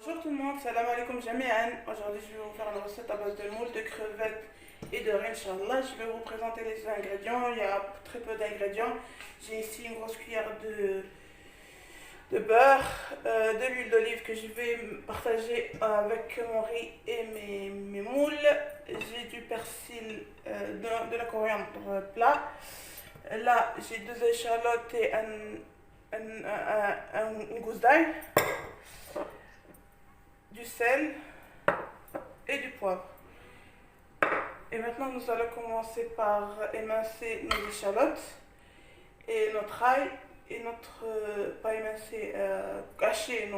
Bonjour tout le monde, salam alaikum jami'an. Aujourd'hui je vais vous faire une recette à base de moules, de crevettes et de riz, Inch'Allah. Je vais vous présenter les ingrédients, il y a très peu d'ingrédients. J'ai ici une grosse cuillère de beurre, de l'huile d'olive que je vais partager avec mon riz et mes moules. J'ai du persil, de la coriandre plat. Là j'ai deux échalotes et une gousse d'ail, du sel et du poivre. Et maintenant nous allons commencer par émincer nos échalotes et notre ail et notre pas émincer, hacher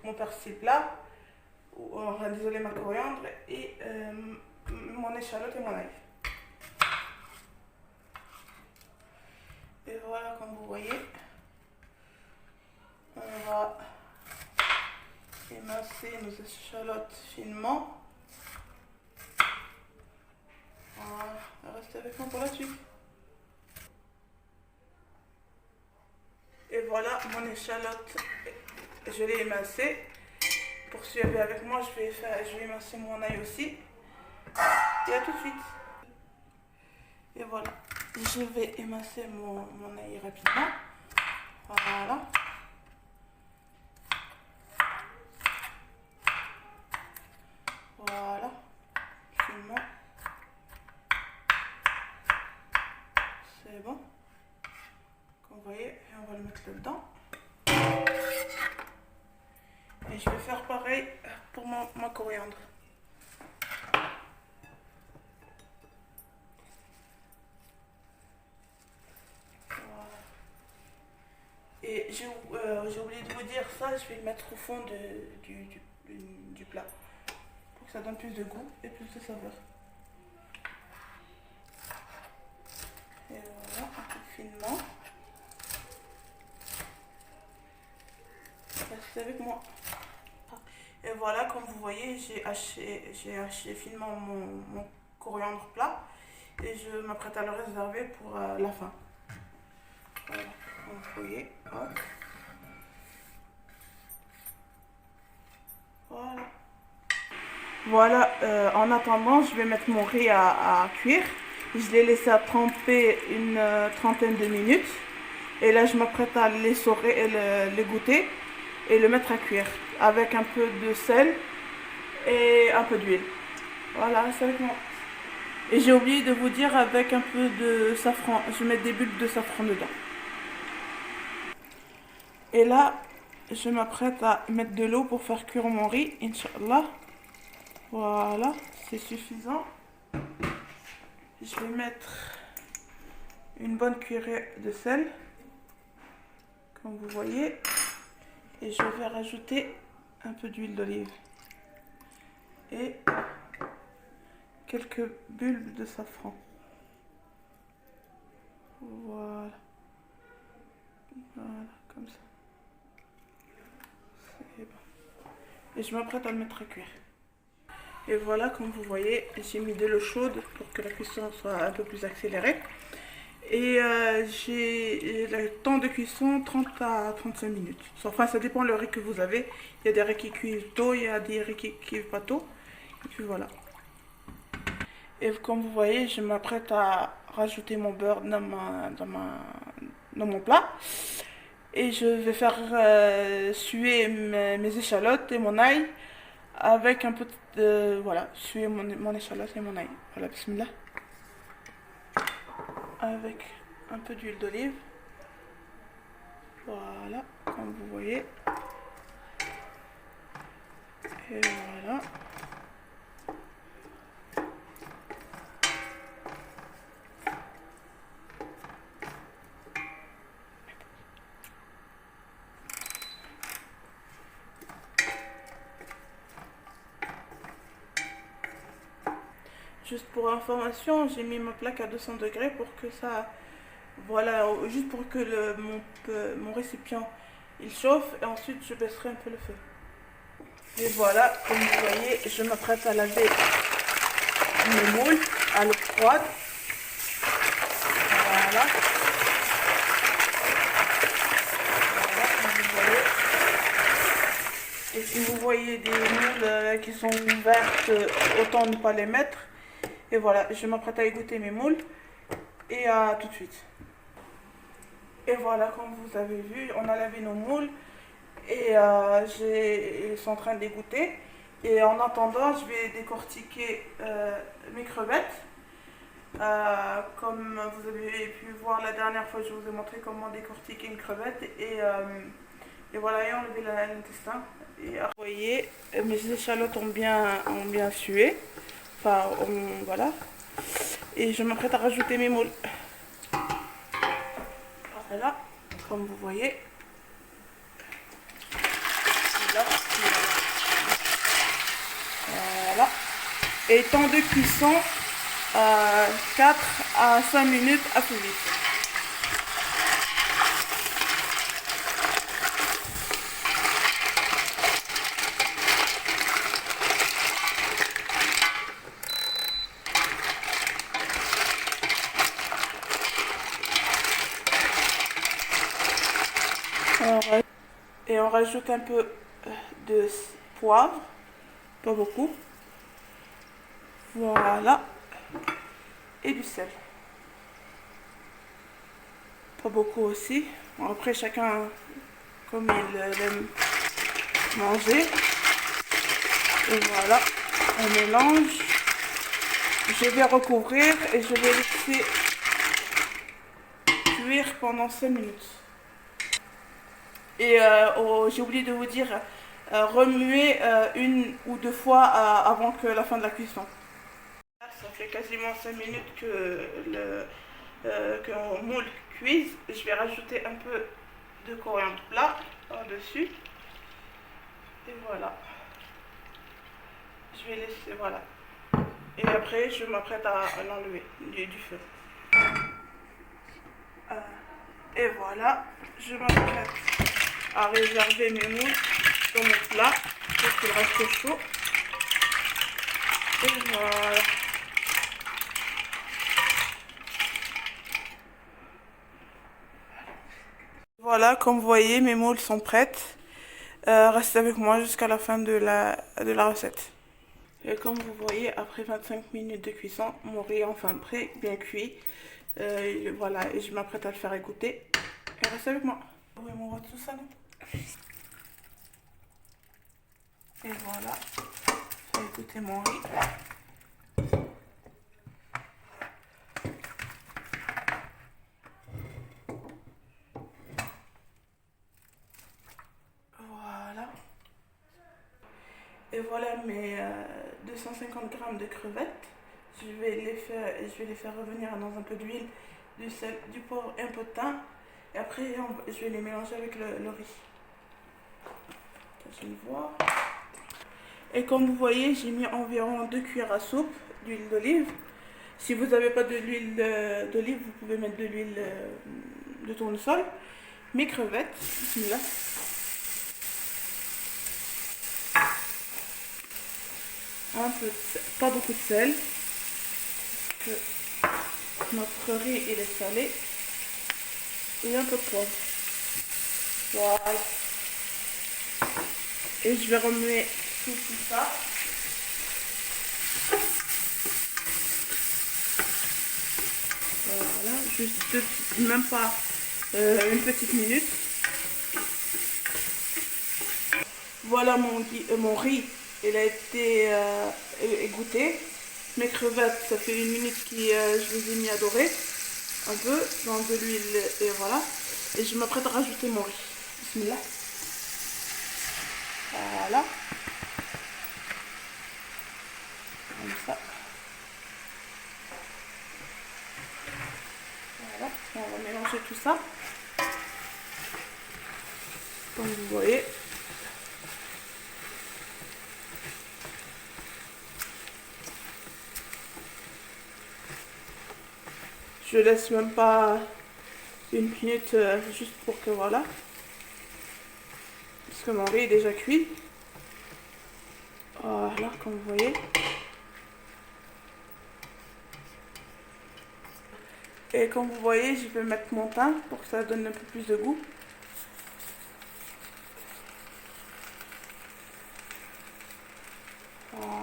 mon persil plat, désolé, ma coriandre et mon échalote et mon ail. Et voilà, comme vous voyez, on va émincer nos échalotes finement. Voilà, restez avec moi pour la suite. Et voilà, mon échalote, je l'ai émincée. Poursuivez avec moi, je vais émincer mon ail aussi. Et à tout de suite. Et voilà, je vais émincer mon ail rapidement. Voilà. Voilà, finement. C'est bon. Comme vous voyez, et on va le mettre dedans. Et je vais faire pareil pour ma coriandre. Voilà. Et j'ai oublié de vous dire ça, je vais le mettre au fond du plat. Pour que ça donne plus de goût et plus de saveur. Et voilà, un peu finement. Restez avec moi. Et voilà, comme vous voyez, j'ai haché finement mon coriandre plat. Et je m'apprête à le réserver pour la fin. Voilà, comme vous voyez, hop. Voilà. Voilà, en attendant, je vais mettre mon riz à cuire. Je l'ai laissé à tremper une trentaine de minutes. Et là, je m'apprête à l'essorer et l'égoutter et le mettre à cuire avec un peu de sel et un peu d'huile. Voilà, c'est avec moi. Et j'ai oublié de vous dire, avec un peu de safran, je vais mettre des bulles de safran dedans. Et là, je m'apprête à mettre de l'eau pour faire cuire mon riz, Inch'Allah. Voilà, c'est suffisant. Je vais mettre une bonne cuillerée de sel, comme vous voyez. Et je vais rajouter un peu d'huile d'olive. Et quelques bulles de safran. Voilà. Voilà, comme ça. C'est bon. Et je m'apprête à le mettre à cuire. Et voilà, comme vous voyez, j'ai mis de l'eau chaude pour que la cuisson soit un peu plus accélérée. Et j'ai le temps de cuisson 30 à 35 minutes. Enfin, ça dépend le riz que vous avez. Il y a des riz qui cuisent tôt, il y a des riz qui cuisent pas tôt. Et puis voilà. Et comme vous voyez, je m'apprête à rajouter mon beurre dans mon plat. Et je vais faire suer mes échalotes et mon ail avec un peu de... Voilà, suer mon échalote et mon ail. Voilà, bismillah. Avec un peu d'huile d'olive. Voilà, comme vous voyez. Et voilà. Juste pour information, j'ai mis ma plaque à 200 degrés pour que ça... Voilà, juste pour que mon récipient il chauffe, et ensuite je baisserai un peu le feu. Et voilà, comme vous voyez, je m'apprête à laver mes moules à l'eau froide. Voilà. Voilà, comme vous voyez. Et si vous voyez des moules qui sont vertes, autant ne pas les mettre. Et voilà, je m'apprête à égoutter mes moules. Et à tout de suite. Et voilà, comme vous avez vu, on a lavé nos moules. Et ils sont en train d'égoutter. Et en attendant, je vais décortiquer mes crevettes. Comme vous avez pu voir la dernière fois, je vous ai montré comment décortiquer une crevette. Et voilà, et enlever l'intestin. Et vous voyez, mes échalotes ont bien sué. Enfin, voilà. Et je m'apprête à rajouter mes moules. Voilà, comme vous voyez. Voilà. Et temps de cuisson, 4 à 5 minutes à tout vite. Et on rajoute un peu de poivre, pas beaucoup. Voilà. Et du sel. Pas beaucoup aussi. Bon, après, chacun comme il aime manger. Et voilà, on mélange. Je vais recouvrir et je vais laisser cuire pendant 5 minutes. Et j'ai oublié de vous dire, remuer une ou deux fois avant que la fin de la cuisson. Ça fait quasiment 5 minutes que mon moule cuise. Je vais rajouter un peu de coriandre plat par-dessus. Et voilà. Je vais laisser, voilà. Et après, je m'apprête à l'enlever du feu. Et voilà, je m'apprête à réserver mes moules dans mon plat pour qu'il reste chaud. Et voilà. Voilà, comme vous voyez, mes moules sont prêtes. Restez avec moi jusqu'à la fin de la recette. Et comme vous voyez, après 25 minutes de cuisson, mon riz est enfin prêt, bien cuit. Voilà, et je m'apprête à le faire égoutter. Et restez avec moi. Oui, on voit tout ça, non? Et voilà, je vais égoutter mon riz. Voilà. Et voilà mes 250 grammes de crevettes. Je vais les faire revenir dans un peu d'huile, du sel, du poivre et un peu de thym. Et après, je vais les mélanger avec le riz. Je vais voir. Et comme vous voyez, j'ai mis environ 2 cuillères à soupe d'huile d'olive. Si vous n'avez pas de l'huile d'olive, vous pouvez mettre de l'huile de tournesol. Mes crevettes, bismillah. Un peu pas beaucoup de sel. Que notre riz il est salé. Et un peu de poivre. Voilà. Et je vais remuer tout ça. Voilà, juste même pas une petite minute. Voilà mon riz, il a été égoutter. Mes crevettes, ça fait une minute que je les ai mis à dorer. Un peu dans de l'huile et voilà. Et je m'apprête à rajouter mon riz. Bismillah. Voilà. Comme ça. Voilà. On va mélanger tout ça. Comme vous voyez. Je laisse même pas une minute juste pour que voilà. Parce que mon riz est déjà cuit. Voilà, comme vous voyez. Et comme vous voyez, je vais mettre mon thym pour que ça donne un peu plus de goût.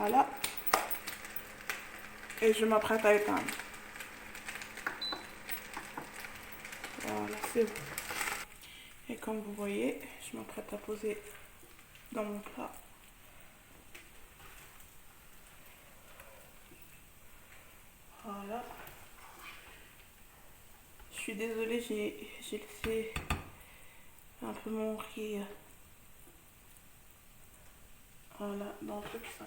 Voilà. Et je m'apprête à éteindre. Voilà, c'est bon. Et comme vous voyez, je m'apprête à poser dans mon plat. Voilà. Je suis désolée, j'ai laissé un peu mon riz. Voilà, dans le truc ça.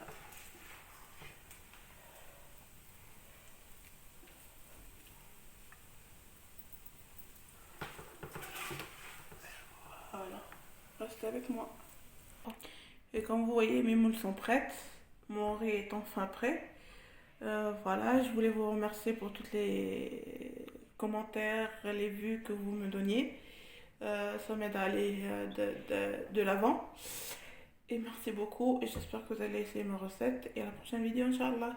Voilà, restez avec moi. Et comme vous voyez, mes moules sont prêtes. Mon riz est enfin prêt. Voilà, je voulais vous remercier pour tous les commentaires, les vues que vous me donniez. Ça m'aide à aller de l'avant. Et merci beaucoup. Et j'espère que vous allez essayer ma recette. Et à la prochaine vidéo, Inch'Allah.